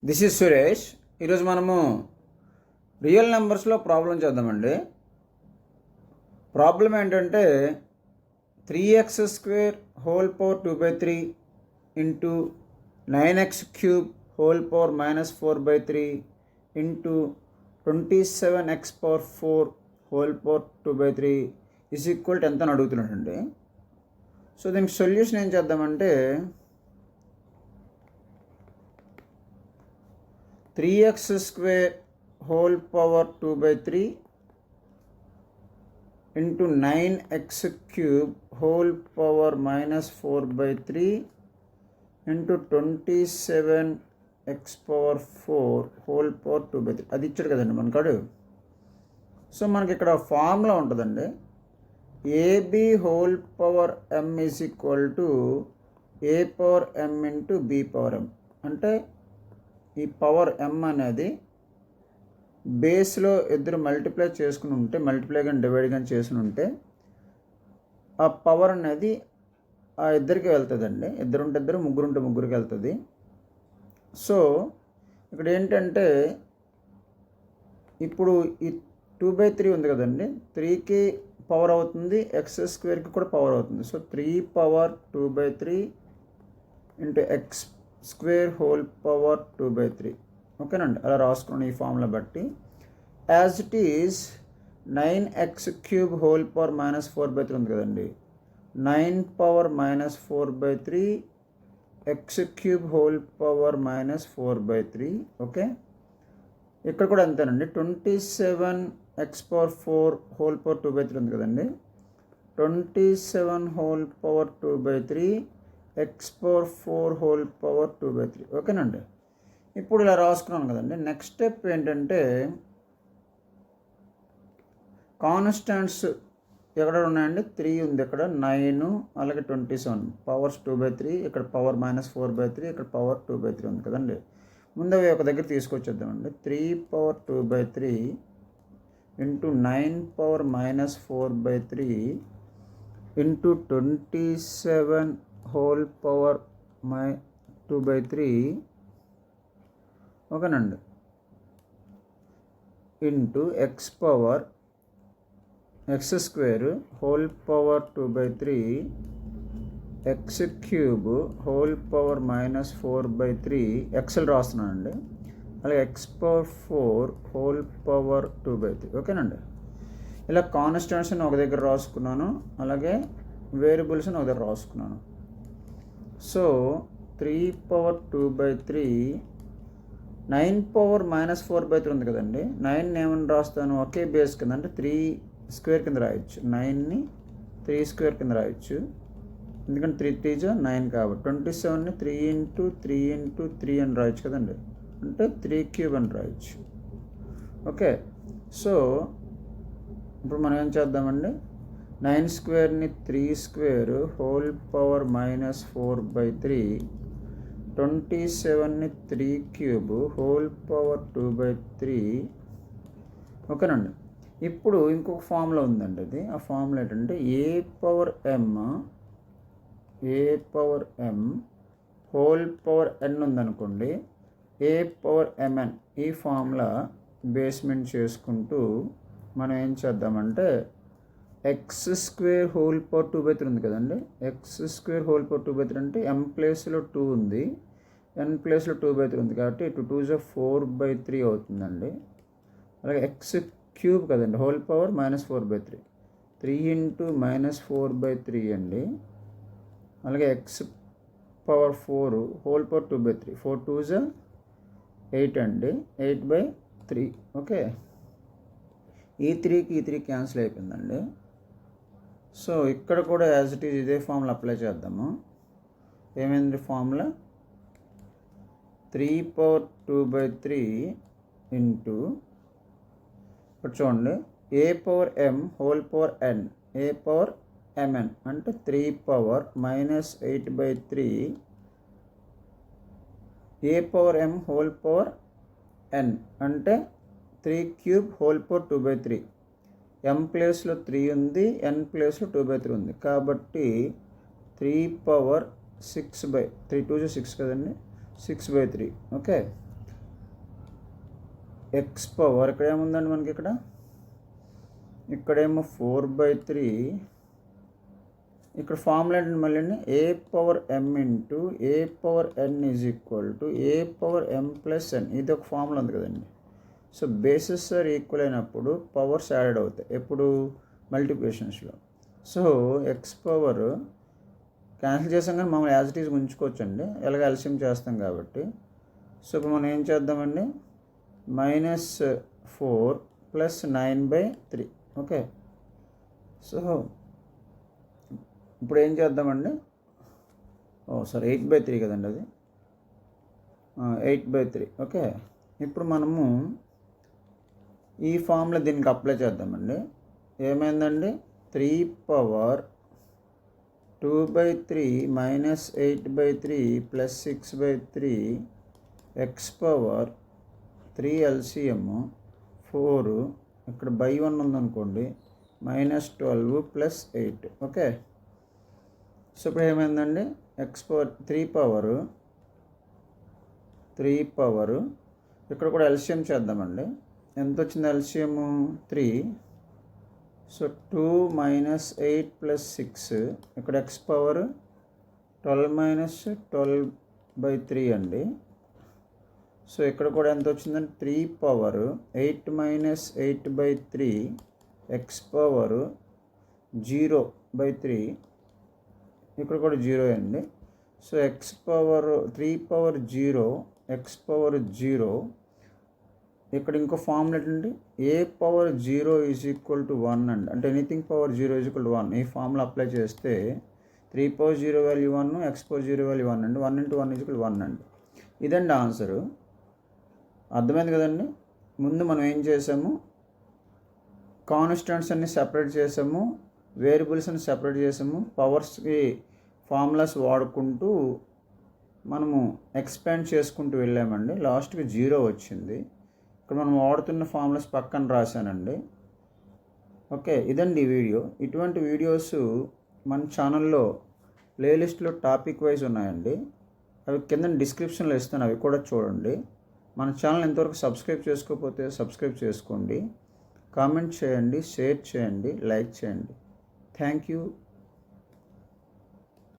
This is Suresh. ఈరోజు మనము real నెంబర్స్లో problem చేద్దామండి. ప్రాబ్లం ఏంటంటే 3x² whole power 2/3 into 9x³ whole power -4/3 into 27x⁴ whole power 2/3 is equal to ఎంత అని అడుగుతున్నాడండి. So దీనికి సొల్యూషన్ ఏం చేద్దామంటే 3x² whole power 2/3 into 9x³ whole power -4/3 into 27x⁴ whole power 2/3 అది ఇచ్చాడు కదండి మనకాడు. సో మనకి ఇక్కడ ఫార్ములా ఉంటుందండి. AB whole power m is equal to a power m into b power m. అంటే ఈ పవర్ m అనేది బేస్లో ఇద్దరు మల్టిప్లై చేసుకుని ఉంటే, మల్టిప్లై కానీ డివైడ్ కానీ చేసుకుని ఉంటే ఆ పవర్ అనేది ఆ ఇద్దరికి వెళ్తుందండి. ఇద్దరు ఉంటే ఇద్దరు, ముగ్గురు ఉంటే ముగ్గురికి వెళ్తుంది. సో ఇక్కడ ఏంటంటే ఇప్పుడు ఈ 2/3 ఉంది కదండి, 3కి పవర్ అవుతుంది, x² కూడా పవర్ అవుతుంది. So 3 power 2/3 into x² whole power 2/3. ఓకేనండి, అలా రాసుకున్నాను ఈ ఫార్ములా బట్టి. As it is 9x³ whole power -4/3 ఉంది కదండి, 9 power -4/3 x³ whole power -4/3. Okay, ఇక్కడ కూడా అంతేనండి. 27x⁴ హోల్ పవర్ 2/3 ఉంది కదండి, 27 whole power 2/3 x⁴ whole power 2/3. ఓకేనండి, ఇప్పుడు ఇలా రాసుకున్నాను కదండి. నెక్స్ట్ స్టెప్ ఏంటంటే కాన్స్టెంట్స్ ఎక్కడ ఉన్నాయండి, 3 ఉంది, ఇక్కడ 9, అలాగే 27 పవర్స్ 2/3, ఇక్కడ పవర్ -4/3, ఇక్కడ పవర్ 2/3 ఉంది కదండి. ముందు అవి ఒక దగ్గర తీసుకొచ్చేద్దామండి. 3 power 2/3 into 9 power -4/3 into 27 whole power 2/3. ఓకేనండి, into x² whole power 2/3 x³ whole power -4/3 ఎక్స్ఎల్ రాస్తున్నానండి, అలాగే x⁴ హోల్ పవర్ 2/3. ఓకేనండి, ఇలా కాన్స్టెంట్స్ని ఒక దగ్గర రాసుకున్నాను, అలాగే వేరియబుల్స్ని ఒక దగ్గర రాసుకున్నాను. సో 3 పవర్ 2/3 9 పవర్ -4/3 ఉంది కదండి, 9 ఏమని రాస్తాను, ఒకే బేస్ కింద అంటే 3² కింద రాయొచ్చు. 9ని 3² కింద రాయొచ్చు, ఎందుకంటే 3 3 9 కాబట్టి. 27ని 3 ఇంటూ 3 ఇంటూ 3 అని రాయొచ్చు కదండి, అంటే 3³ అని రాయొచ్చు. ఓకే, సో ఇప్పుడు మనం ఏం చేద్దామండి, 9² 3² హోల్ పవర్ -4/3 27ని 3³ హోల్ పవర్ 2/3. ఓకేనండి, ఇప్పుడు ఇంకొక ఫార్ములా ఉందండి. అది ఆ ఫార్ములా ఏంటంటే a power m whole power n ఉందనుకోండి, a పవర్ mn. ఈ ఫార్ములా బేస్మెంట్ చేసుకుంటూ మనం ఏం చేద్దామంటే x² హోల్ పవర్ 2/3 ఉంది కదండి, x² హోల్ పవర్ 2/3 అంటే m ప్లేస్లో 2 ఉంది, n ప్లేస్లో 2/3 ఉంది కాబట్టి 2 2 4/3 అవుతుందండి. అలాగే x³ కదండి, హోల్ పవర్ -4/3, 3 ఇంటూ -4/3 అండి. అలాగే x⁴ హోల్ పవర్ 2/3, 4 2 8 అండి, 8/3. ఓకే, ఈ 3కి ఈ 3 క్యాన్సిల్ అయిపోయిందండి. సో ఇక్కడ కూడా యాజ్ ఇట్ ఈజ్ ఇదే ఫార్ములా అప్లై చేద్దాము. ఏమైంది ఫార్ములా, 3 పవర్ 2/3 ఇంటూ ఇక్కడ చూడండి a power m whole power n, a power mn అంటే 3 power -8/3 a power m whole power n అంటే 3³ హోల్ పవర్ 2/3. m ప్లేస్లో 3 ఉంది, n ప్లేస్లో 2/3 ఉంది కాబట్టి 3 పవర్ 6/3 2 6 కదండి, 6/3. ఓకే, ఎక్స్ పవర్ ఇక్కడ ఏముందండి మనకి ఇక్కడేమో 4/3. ఇక్కడ ఫార్ములా ఏంటంటే మళ్ళీ a power m into a power n is equal to a power m plus n. ఇది ఒక ఫార్ములా ఉంది కదండి. సో బేసెస్ ఆర్ ఈక్వల్ అయినప్పుడు పవర్స్ యాడ్ అవుతాయి ఎప్పుడు మల్టిప్లికేషన్స్లో. సో ఎక్స్ పవర్ క్యాన్సిల్ చేసాం కానీ మామూలు యాజ్ ఇట్ ఈజ్ ఉంచుకోవచ్చండి, ఎలాగ ఎల్సిఎం చేస్తాం కాబట్టి. సో ఇప్పుడు మనం ఏం చేద్దామండి, -4 + 9/3. ఓకే, సో ఇప్పుడు ఏం చేద్దామండి, 8/3 కదండి అది, 8/3. ఓకే, ఇప్పుడు మనము ఈ ఫార్ములా దీనికి అప్లై చేద్దామండి. ఏమైందండి, 3 పవర్ 2/3 - 8/3 + 6/3 ఎక్స్ పవర్ 3 LCM 4, ఇక్కడ బై 1 ఉందనుకోండి, -12 + 8. ఓకే, సో ఇప్పుడు ఏమైందండి, ఎక్స్ పవర్ 3 పవర్ ఇక్కడ కూడా ఎల్సిఎం చేద్దామండి. ఎంత వచ్చింది ఎల్సిఎం, 3. సో 2 - 8 + 6, ఇక్కడ ఎక్స్ పవర్ 12 - 12/3 అండి. సో ఇక్కడ కూడా ఎంత వచ్చిందంటే 3 పవర్ 8 - 8/3 ఎక్స్ పవర్ 0/3, ఇక్కడ కూడా 0 అండి. So x power 3 power 0 X power 0. ఇక్కడ ఇంకో ఫార్ములా ఏంటంటే ఏ పవర్ 0 ఈజ్ ఈక్వల్ టు 1 అండి, అంటే anything power 0 is equal to 1. ఈ ఫార్ములా అప్లై చేస్తే 3 power 0 value 1, X power 0 value 1 అండి. 1 × 1 ఈజ్ ఈక్వల్ 1 అండి. ఇదండి ఆన్సరు. అర్థమైంది కదండి. ముందు మనం ఏం చేసాము, కాన్స్టెంట్స్ అన్ని సెపరేట్ చేసాము, వేరియబుల్స్ని సెపరేట్ చేసాము, పవర్స్కి ఫార్ములాస్ వాడుకుంటూ మనము ఎక్స్పాండ్ చేసుకుంటూ వెళ్ళామండి. లాస్ట్కి 0 వచ్చింది. ఇక్కడ మనం వాడుతున్న ఫార్ములాస్ పక్కన రాశానండి. ఓకే, ఇదండి ఈ వీడియో. ఇటువంటి వీడియోస్ మన ఛానల్లో ప్లేలిస్ట్లో టాపిక్ వైజ్ ఉన్నాయండి, అవి కింద డిస్క్రిప్షన్లో ఇస్తాను, అవి కూడా చూడండి. మన ఛానల్ ఎంతవరకు సబ్స్క్రైబ్ చేసుకోకపోతే సబ్స్క్రైబ్ చేసుకోండి, కామెంట్ చేయండి, షేర్ చేయండి, లైక్ చేయండి. Thank you.